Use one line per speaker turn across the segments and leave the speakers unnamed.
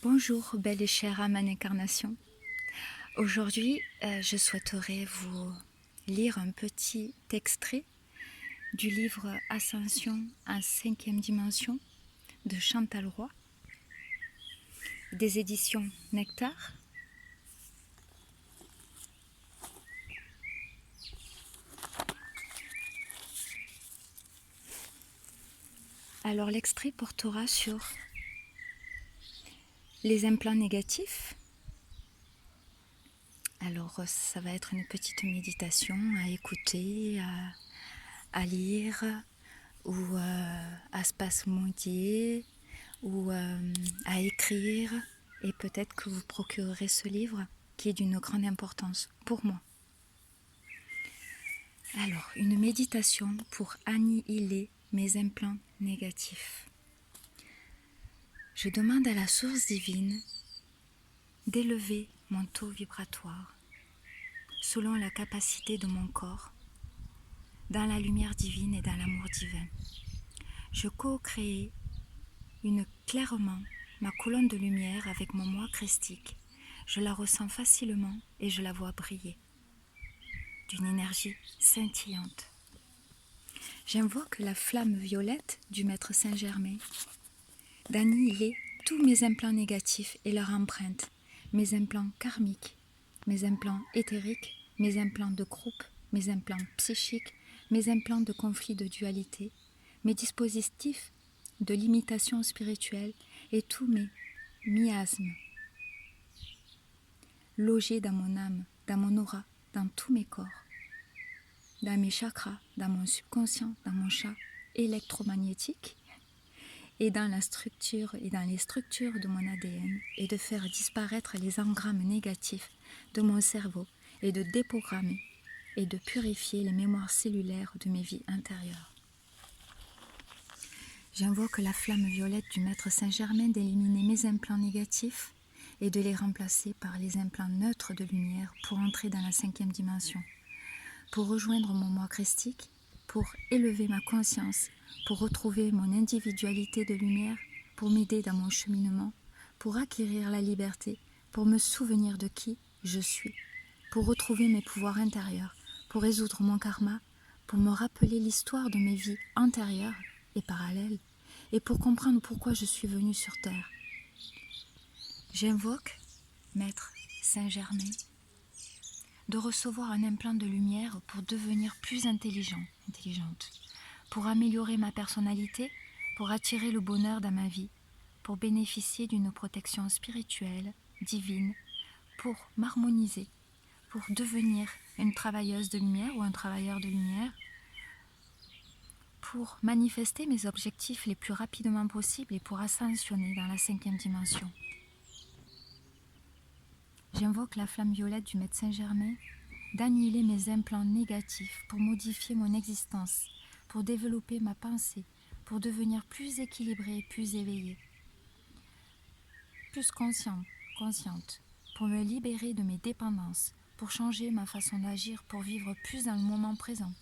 Bonjour, belle et chère âme en incarnation. Aujourd'hui, je souhaiterais vous lire un petit extrait du livre Ascension en 5e dimension de Chantal Roy, des éditions Nectar. Alors l'extrait portera sur les implants négatifs. Alors ça va être une petite méditation à écouter, à lire ou à spasmodier ou à écrire, et peut-être que vous procurerez ce livre qui est d'une grande importance pour moi. Alors, une méditation pour annihiler mes implants négatifs. Je demande à la source divine d'élever mon taux vibratoire selon la capacité de mon corps, dans la lumière divine et dans l'amour divin. Je co-crée clairement ma colonne de lumière avec mon moi christique. Je la ressens facilement et je la vois briller d'une énergie scintillante. J'invoque la flamme violette du Maître Saint-Germain d'annihiler tous mes implants négatifs et leur empreinte, mes implants karmiques, mes implants éthériques, mes implants de groupe, mes implants psychiques, mes implants de conflit de dualité, mes dispositifs de limitation spirituelle et tous mes miasmes logés dans mon âme, dans mon aura, dans tous mes corps, dans mes chakras, dans mon subconscient, dans mon champ électromagnétique et dans la structure et dans les structures de mon ADN, et de faire disparaître les engrammes négatifs de mon cerveau et de déprogrammer et de purifier les mémoires cellulaires de mes vies intérieures. J'invoque la flamme violette du Maître Saint-Germain d'éliminer mes implants négatifs et de les remplacer par les implants neutres de lumière pour entrer dans la 5e dimension, pour rejoindre mon moi christique, pour élever ma conscience, pour retrouver mon individualité de lumière, pour m'aider dans mon cheminement, pour acquérir la liberté, pour me souvenir de qui je suis, pour retrouver mes pouvoirs intérieurs, pour résoudre mon karma, pour me rappeler l'histoire de mes vies antérieures et parallèles, et pour comprendre pourquoi je suis venue sur Terre. J'invoque Maître Saint-Germain de recevoir un implant de lumière pour devenir plus intelligente, pour améliorer ma personnalité, pour attirer le bonheur dans ma vie, pour bénéficier d'une protection spirituelle, divine, pour m'harmoniser, pour devenir une travailleuse de lumière ou un travailleur de lumière, pour manifester mes objectifs les plus rapidement possible et pour ascensionner dans la 5e dimension. J'invoque la flamme violette du Maître Saint-Germain d'annihiler mes implants négatifs pour modifier mon existence, pour développer ma pensée, pour devenir plus équilibrée et plus éveillée, plus consciente, pour me libérer de mes dépendances, pour changer ma façon d'agir, pour vivre plus dans le moment présent,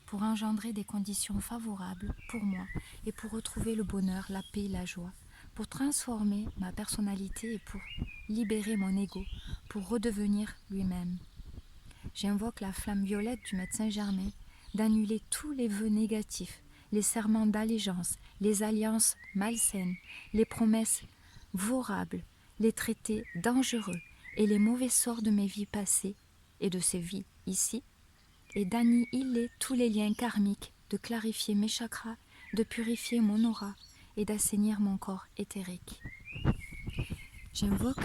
pour engendrer des conditions favorables pour moi et pour retrouver le bonheur, la paix, la joie, pour transformer ma personnalité et pour libérer mon ego, pour redevenir lui-même. J'invoque la flamme violette du Maître Saint-Germain d'annuler tous les vœux négatifs, les serments d'allégeance, les alliances malsaines, les promesses vorables, les traités dangereux et les mauvais sorts de mes vies passées et de ces vies ici, et d'annihiler tous les liens karmiques, de clarifier mes chakras, de purifier mon aura et d'assainir mon corps éthérique. J'invoque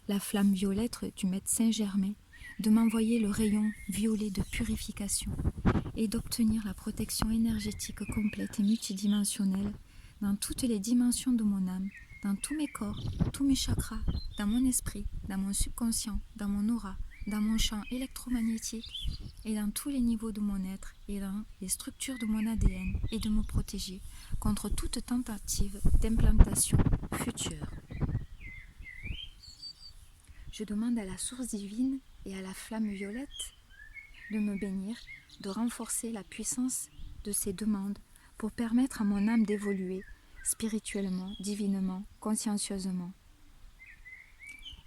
la flamme violette du Maître Saint-Germain de m'envoyer le rayon violet de purification et d'obtenir la protection énergétique complète et multidimensionnelle dans toutes les dimensions de mon âme, dans tous mes corps, tous mes chakras, dans mon esprit, dans mon subconscient, dans mon aura, dans mon champ électromagnétique et dans tous les niveaux de mon être et dans les structures de mon ADN, et de me protéger contre toute tentative d'implantation future. Je demande à la source divine et à la flamme violette de me bénir, de renforcer la puissance de ces demandes pour permettre à mon âme d'évoluer spirituellement, divinement, consciencieusement.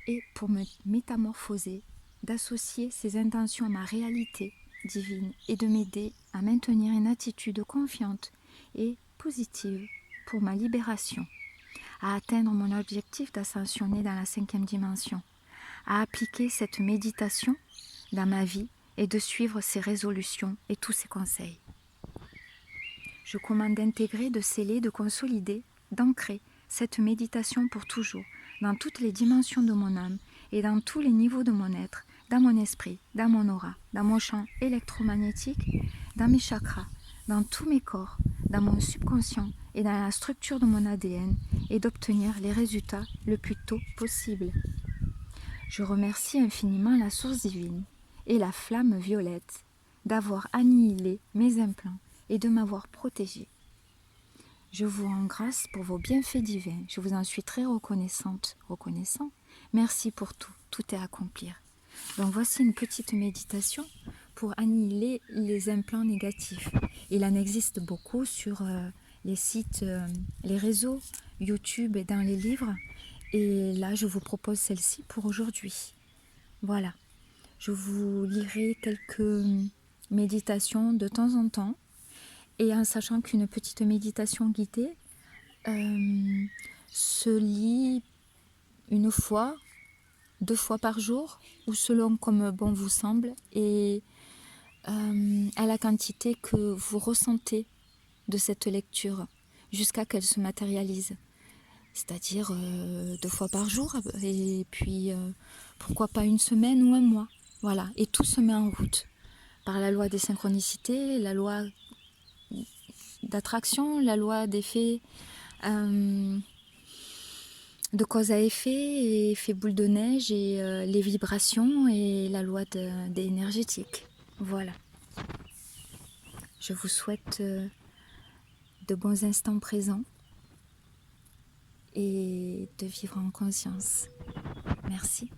et pour me métamorphoser, d'associer ces intentions à ma réalité divine et de m'aider à maintenir une attitude confiante et positive pour ma libération, à atteindre mon objectif d'ascensionner dans la 5e dimension, à appliquer cette méditation dans ma vie et de suivre ses résolutions et tous ses conseils. Je commande d'intégrer, de sceller, de consolider, d'ancrer cette méditation pour toujours, dans toutes les dimensions de mon âme et dans tous les niveaux de mon être, dans mon esprit, dans mon aura, dans mon champ électromagnétique, dans mes chakras, dans tous mes corps, dans mon subconscient et dans la structure de mon ADN, et d'obtenir les résultats le plus tôt possible. Je remercie infiniment la source divine et la flamme violette d'avoir annihilé mes implants et de m'avoir protégée. Je vous rends grâce pour vos bienfaits divins. Je vous en suis très reconnaissante, reconnaissant. Merci pour tout. Tout est à accomplir. Donc voici une petite méditation pour annihiler les implants négatifs. Il en existe beaucoup sur les sites, les réseaux, YouTube et dans les livres. Et là, je vous propose celle-ci pour aujourd'hui. Voilà. Je vous lirai quelques méditations de temps en temps. Et en sachant qu'une petite méditation guidée se lit une fois, 2 fois par jour, ou selon comme bon vous semble, et à la quantité que vous ressentez de cette lecture, jusqu'à qu'elle se matérialise. C'est-à-dire 2 fois par jour, et puis pourquoi pas 1 semaine ou 1 mois. Voilà, et tout se met en route par la loi des synchronicités, la loi d'attraction, la loi d'effet de cause à effet, et effet boule de neige, et les vibrations et la loi des énergétiques. Voilà. Je vous souhaite de bons instants présents et de vivre en conscience. Merci.